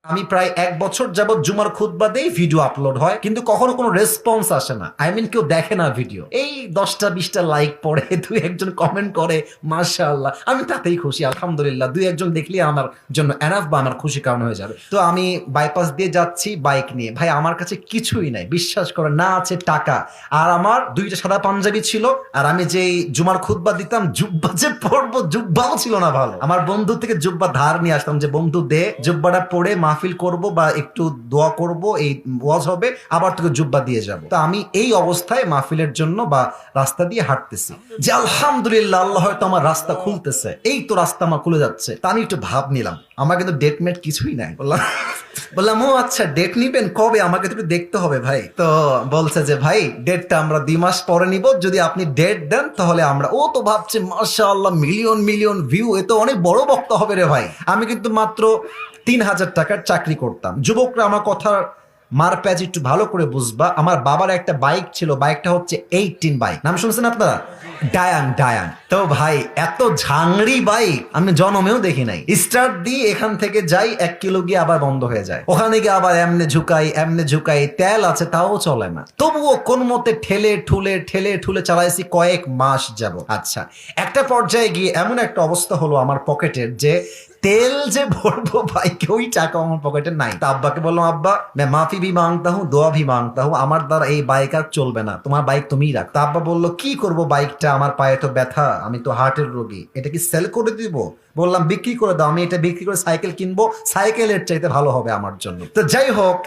আমি প্রায় 1 বছর যাবত জুমার খুতবা দেই, ভিডিও আপলোড হয় কিন্তু কখনো কোনো রেসপন্স আসে না। কেউ দেখে না ভিডিও। এই 10টা 20টা লাইক পড়ে, দুই একজন কমেন্ট করে, মাশাআল্লাহ, আমি তাতেই খুশি, আলহামদুলিল্লাহ। দুই একজন দেখলে আমার জন্য এনাফ বা আমার খুশি কারণ হয়ে যাবে। তো আমি বাইপাস দিয়ে যাচ্ছি বাইক নিয়ে, ভাই আমার কাছে কিছুই নাই, বিশ্বাস করে না আছে টাকা, আর আমার 2টা সাদা পাঞ্জাবি ছিল, আর আমি যেই জুমার খুতবা দিতাম জুব্বা যে পরবো, জুব্বাও ছিল না ভালো। আমার বন্ধু থেকে জুব্বা ধার নিয়ে আসতাম যে বন্ধু দে, জুব্বাটা পরে মাহফিল করব বা একটু দোয়া করব, এই ওয়াজ হবে, আবার তোকে জুব্বা দিয়ে যাব। তো আমি এই অবস্থায় মাহফিলের জন্য বা রাস্তা দিয়ে হাঁটতেছি, যে আলহামদুলিল্লাহ আল্লাহ হয়তো আমার রাস্তা খুলতেছে, এই তো রাস্তা আমার খুলে যাচ্ছে। তা আমি একটু ভাব নিলাম, আমার কিন্তু ডেট মেট কিছুই নাই। বললাম ও আচ্ছা, ডেট নিবেন কবে, আমাকে তো একটু দেখতে হবে ভাই। তো বলছে যে ভাই ডেটটা আমরা 2 মাস পরে নিব, যদি আপনি ডেট দেন তাহলে আমরা। ও তো ভাবছে মাশাআল্লাহ, মিলিয়ন মিলিয়ন ভিউ, এ তো অনেক বড় বক্তা হবে রে ভাই। আমি কিন্তু মাত্র 3,000 টাকার চাকরি করতাম। যুবকরা আমার কথা মার প্যাজ একটু ভালো করে বুঝবা। আমার বাবার একটা বাইক ছিল, বাইকটা হচ্ছে 18 বাইক, নাম শুনছেন আপনারা? ডায়াং ডায়াং। তো ভাই এত ঝাংরি বাইক আমি জনমেও দেখি নাই। স্টার্ট দিয়ে এখান থেকে যাই 1 কিলো গিয়ে আবার বন্ধ হয়ে যায়, ওখানে গিয়ে আবার এমনে ঝুকাই, তেল আছে তাও চলে না। তবুও কোন মতে ঠেলে ঠুলে চালাইছি কয়েক মাস যাব। আচ্ছা, একটা পর্যায়ে গিয়ে এমন একটা অবস্থা হলো আমার পকেটের, যে তেল যে ভরবো বাইকে ওই টাকা আমার পকেটে নাই। তা আব্বাকে বললাম, আব্বা मैं माफी भी मांगता हूँ, দোয়া भी मांगता हूँ, আমার দ্বারা এই বাইক আর চলবে না, তোমার বাইক তুমিই রাখ। তা আব্বা বললো কি করব বাইকটা, আমার পায়ে তো ব্যথা, আমি তো হার্টের রোগী, এটা কি সেল করে দিব? বললাম বিক্রি করে দাও, আমি এটা বিক্রি করে সাইকেল কিনবো, সাইকেলের চাইতে ভালো হবে আমার জন্য। তো যাই হোক,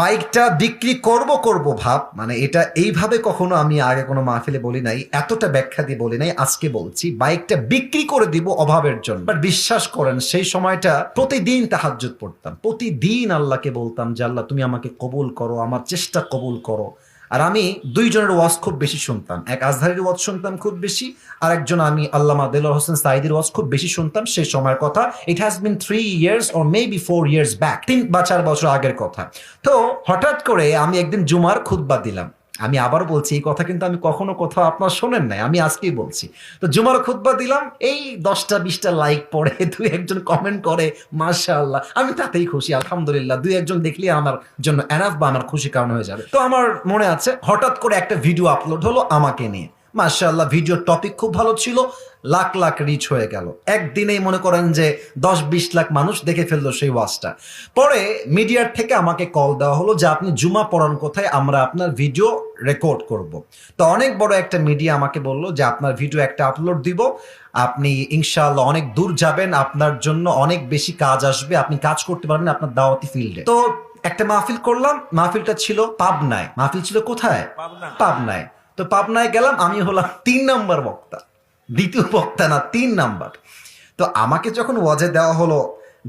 বাইকটা বিক্রি করব ভাব, মানে এটা এইভাবে কখনো আমি আগে কোনো মাহফিলে বলি নাই, এতটা ব্যাখ্যা দিয়ে বলি নাই, আজকে বলছি বাইকটা বিক্রি করে দিব অভাবের জন্য। বাট বিশ্বাস করেন সেই সময়টা প্রতিদিন তাহাজ্জুদ পড়তাম, প্রতিদিন আল্লাহকে বলতাম যে আল্লাহ তুমি আমাকে কবুল করো, আমার চেষ্টা কবুল করো। আর আমি 2 জনের ওয়াজ খুব বেশি শুনতাম, এক আজহারির ওয়াজ শুনতাম খুব বেশি, আর একজন আমি আল্লামা দেলোয়ার হোসেন সাঈদীর ওয়াজ খুব বেশি শুনতাম সেই সময়ের কথা। It has been 3 years or maybe 4 years back, 3 বা 4 বছর আগের কথা। তো হঠাৎ করে আমি একদিন জুমার খুতবা দিলাম। আমি আবার বলছি, এই কথা কিন্তু আমি কখনো কোথাও আপনার শোনেন নাই, আমি আজকেই বলছি। তো জুমার খুতবা দিলাম, এই 10টা 20টা লাইক পড়ে, দুই একজন কমেন্ট করে, মাশাআল্লাহ, আমি তাতেই খুশি, আলহামদুলিল্লাহ। দুই একজন দেখলে আমার জন্য এনাফ বা আমার খুশি কারণ হয়ে যাবে। তো আমার মনে আছে হঠাৎ করে একটা ভিডিও আপলোড হলো আমাকে নিয়ে, মাশাআল্লাহ, ভিডিওর টপিক খুব ভালো ছিল, লাখ লাখ রিচ হয়ে গেল। একদিনেই মনে করেন যে 10-20 লাখ মানুষ দেখে ফেললো সেই ওয়াজটা। পরে মিডিয়ার থেকে আমাকে কল দেওয়া হলো যে আপনি জুমা পড়ান কোথায়, আমরা আপনার ভিডিও রেকর্ড করব। তো অনেক বড় একটা মিডিয়া আমাকে বললো যে আপনার ভিডিও একটা আপলোড দিব, আপনি ইনশাআল্লাহ অনেক দূর যাবেন, আপনার জন্য অনেক বেশি কাজ আসবে, আপনি কাজ করতে পারবেন আপনার দাওয়াতি ফিল্ডে। তো একটা মাহফিল করলাম, মাহফিলটা ছিল পাবনায়। মাহফিল ছিল কোথায়? পাবনায়। তো পাবনায় গেলাম, আমি হলাম 3 নম্বর বক্তা, দ্বিতীয় বক্তা না, 3 নাম্বার। তো আমাকে যখন ওয়াজে দেওয়া হলো,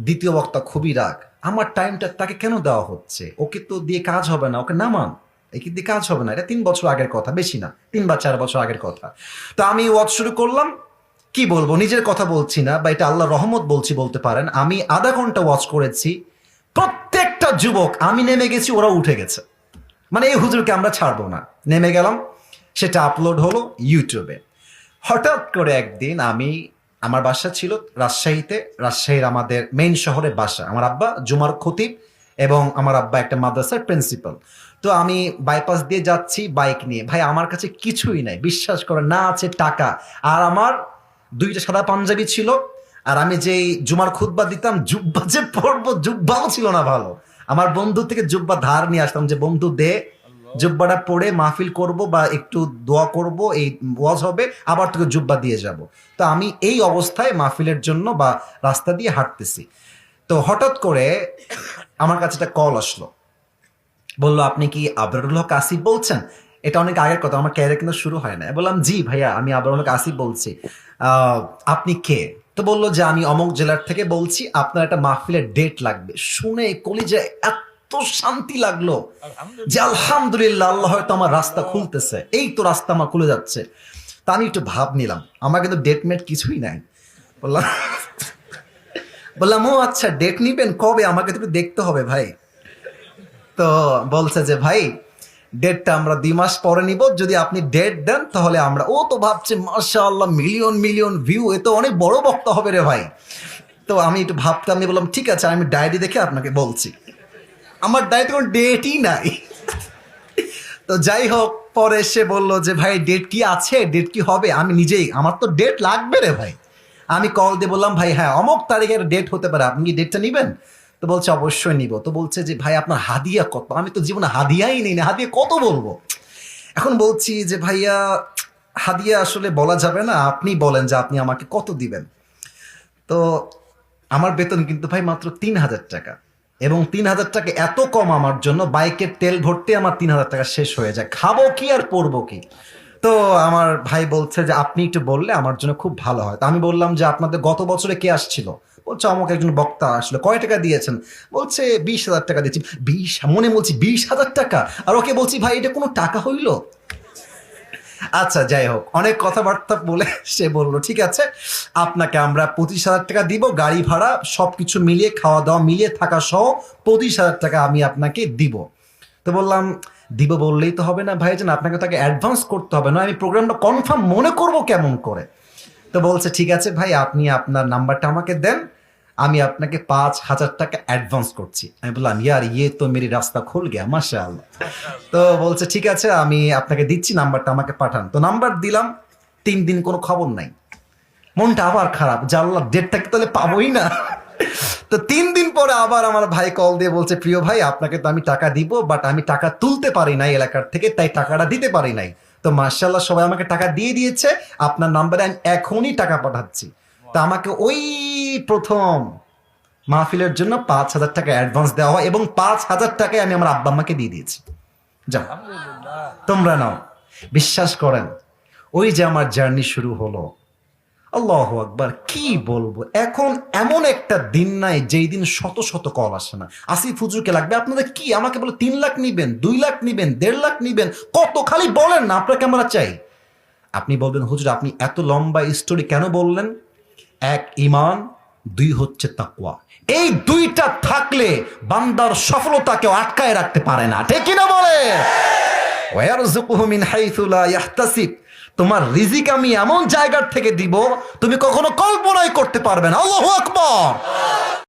দ্বিতীয় বক্তা খুবই রাগ, আমার টাইমটা তাকে কেন দেওয়া হচ্ছে, ওকে তো দিয়ে কাজ হবে না, ওকে নামান, একে দিয়ে কাজ হবে না। এটা 3 বছর আগের কথা, বেশি না, 3 বা 4 বছর আগের কথা। তো আমি ওয়াজ শুরু করলাম, কি বলবো, নিজের কথা বলছি না বা এটা আল্লাহ রহমত বলছি বলতে পারেন। আমি আধা ঘন্টা ওয়াজ করেছি, প্রত্যেকটা যুবক, আমি নেমে গেছি ওরা উঠে গেছে, মানে এই হুজুরকে আমরা ছাড়বো না। নেমে গেলাম, সেটা আপলোড হলো ইউটিউবে। হঠাৎ করে একদিন আমার বাসা ছিল রাজশাহীতে, রাজশাহীর আমাদের মেইন শহরে বাসা, আমার আব্বা জুমার খতিব এবং আমার আব্বা একটা মাদ্রাসার প্রিন্সিপাল। তো আমি বাইপাস দিয়ে যাচ্ছি বাইক নিয়ে, ভাই আমার কাছে কিছুই নাই, বিশ্বাস করে না আছে টাকা, আর আমার 2টা সাদা পাঞ্জাবি ছিল, আর আমি যেই জুমার খুতবা দিতাম জুব্বা যে পরবো, জুব্বাও ছিল না ভালো। আমার বন্ধু থেকে জুব্বা ধার নিয়ে আসতাম যে বন্ধু দে, জুব্বাটা পরে মাহফিল করব বা একটু দোয়া করব, এই ওয়াজ হবে, আবার তোকে জুব্বা দিয়ে যাব। তো আমি এই অবস্থায় মাহফিলের জন্য বা রাস্তা দিয়ে হাঁটতেছি। তো হঠাৎ করে আমার কাছে একটা কল আসলো, বললো আপনি কি আবরারুল হক আসিফ বলছেন? এটা অনেক আগের কথা, আমার ক্যারিয়ার কিন্তু শুরু হয় না। বললাম জি ভাইয়া, আমি আবরারুল হক আসিফ বলছি। আপনি কে? তো বললো যে আমি অমুক জেলার থেকে বলছি, আপনার একটা মাহফিলের ডেট লাগবে। শুনে কলিজায় এত শান্তি লাগলো যে আলহামদুলিল্লাহ আল্লাহ হয়তো আমার রাস্তা খুলতেছে, এই তো রাস্তা আমার খুলে যাচ্ছে। তা আমি একটু ভাব নিলাম, আমার কিন্তু ডেট মেট কিছুই নাই। বললাম বললাম ও আচ্ছা, ডেট নিবেন কবে, আমাকে তো একটু দেখতে হবে ভাই। তো বলছে যে ভাই ডেটটা আমরা 2 মাস পরে নিব, যদি আপনি ডেট দেন তাহলে আমরা। ও তো ভাবছে মাশাআল্লাহ, মিলিয়ন মিলিয়ন ভিউ, এ তো অনেক বড় বক্তা হবে রে ভাই। তো আমি একটু ভাবতাম, আমি বললাম ঠিক আছে আমি ডায়েরি দেখে আপনাকে বলছি। আমার ডায়েরিতে কোনো ডেটই নাই। তো যাই হোক, পরে সে বললো যে ভাই ডেট কি আছে, ডেট কি হবে? আমি নিজেই, আমার তো ডেট লাগবে রে ভাই। আমি কল দিয়ে বললাম ভাই হ্যাঁ অমুক তারিখের ডেট হতে পারে, আপনি কি ডেটটা নেবেন? তো বলছে অবশ্যই নিব। তো বলছে যে ভাই আপনার হাদিয়া কত? আমি তো জীবনে হাদিয়াই নেই না, হাদিয়া কত বলবো? এখন বলছি যে ভাইয়া হাদিয়া আসলে বলা যাবে না, আপনি বলেন যে আপনি আমাকে কত দিবেন। তো আমার বেতন কিন্তু ভাই মাত্র 3,000 টাকা, এবং 3,000 টাকা এত কম আমার জন্য, বাইকের তেল ভরতে আমার 3,000 টাকা শেষ হয়ে যায়, খাবো কি আর পরবো কি? তো আমার ভাই বলছে যে আপনি একটু বললে আমার জন্য খুব ভালো হয়। তো আমি বললাম যে আপনাদের গত বছরে কে আসছিল? বলছে আমাকে একজন বক্তা আসলো। কয় টাকা দিয়েছেন? বলছে 20,000 টাকা দিয়েছি। মনে বলছি 20,000 টাকা, আর ওকে বলছি ভাই এটা কোনো টাকা হইলো? আচ্ছা যাই হোক, অনেক কথাবার্তা বলে সে বলল ঠিক আছে আপনাকে আমরা 25,000 টাকা দিব, গাড়ি ভাড়া সবকিছু মিলিয়ে, খাওয়া দাওয়া মিলিয়ে, থাকা সহ 25,000 টাকা আমি আপনাকে দিব। তো বললাম দিব বললেই তো হবে না ভাইজান, আপনাকে তাকে অ্যাডভান্স করতে হবে, না আমি প্রোগ্রামটা কনফার্ম মনে করব কেমন করে? তো বলছে ঠিক আছে ভাই আপনি আপনার নাম্বারটা আমাকে দেন, আমি আপনাকে 5,000 টাকা অ্যাডভান্স করছি। আমি বললাম ইয়ার ইয়ে তো মেরি রাস্তা খুল গিয়া মাশাআল্লাহ। তো বলছে ঠিক আছে আমি আপনাকে দিচ্ছি, নাম্বারটা আমাকে পাঠান। তো নাম্বার দিলাম, 3 দিন কোনো খবর নাই। মনটা আবার খারাপ, জানলাম ডেটটা কি তাহলে পাবোই না। তো 3 দিন পরে আবার আমার ভাই কল দিয়ে বলছে প্রিয় ভাই আপনাকে তো আমি টাকা দিব, বাট আমি টাকা তুলতে পারি নাই এলাকার থেকে, তাই টাকাটা দিতে পারি নাই। তো মাশাআল্লাহ সবাই আমাকে টাকা দিয়ে দিয়েছে, আপনার নাম্বারে আমি এখনই টাকা পাঠাচ্ছি। তো আমাকে ওই প্রথম মাহফিলের জন্য 5,000 টাকা অ্যাডভান্স দেওয়া হয়, এবং 5,000 টাকায় আমি আমার আব্বা আম্মাকে দিয়ে দিয়েছি। যাও তোমরা নাও। বিশ্বাস করেন ওই যে আমার জার্নি শুরু হলো, আল্লাহু আকবার, কি বলবো। এখন এমন একটা দিন নাই যেই দিন শত শত কল আসে না, আসিফ হুজুরকে লাগবে আপনাদের কি, আমাকে বলে 3 লাখ নিবেন, 2 লাখ নিবেন, 1.5 লাখ নিবেন, কত খালি বলেন না আপনাকে আমরা চাই। আপনি বলবেন হুজুর আপনি এত লম্বা স্টোরি কেন বললেন? 1 ঈমান, 2 হচ্ছে তাকওয়া। এই 2টা থাকলে বান্দার সফলতা কেউ আটকায় রাখতে পারে না, ঠিক কিনা বলে? ওয়ারযুকুহু মিন হাইসু লা ইয়াহতাসিব, তোমার রিজিক আমি এমন জায়গার থেকে দিব তুমি কখনো কল্পনাই করতে পারবে না। আল্লাহু আকবার।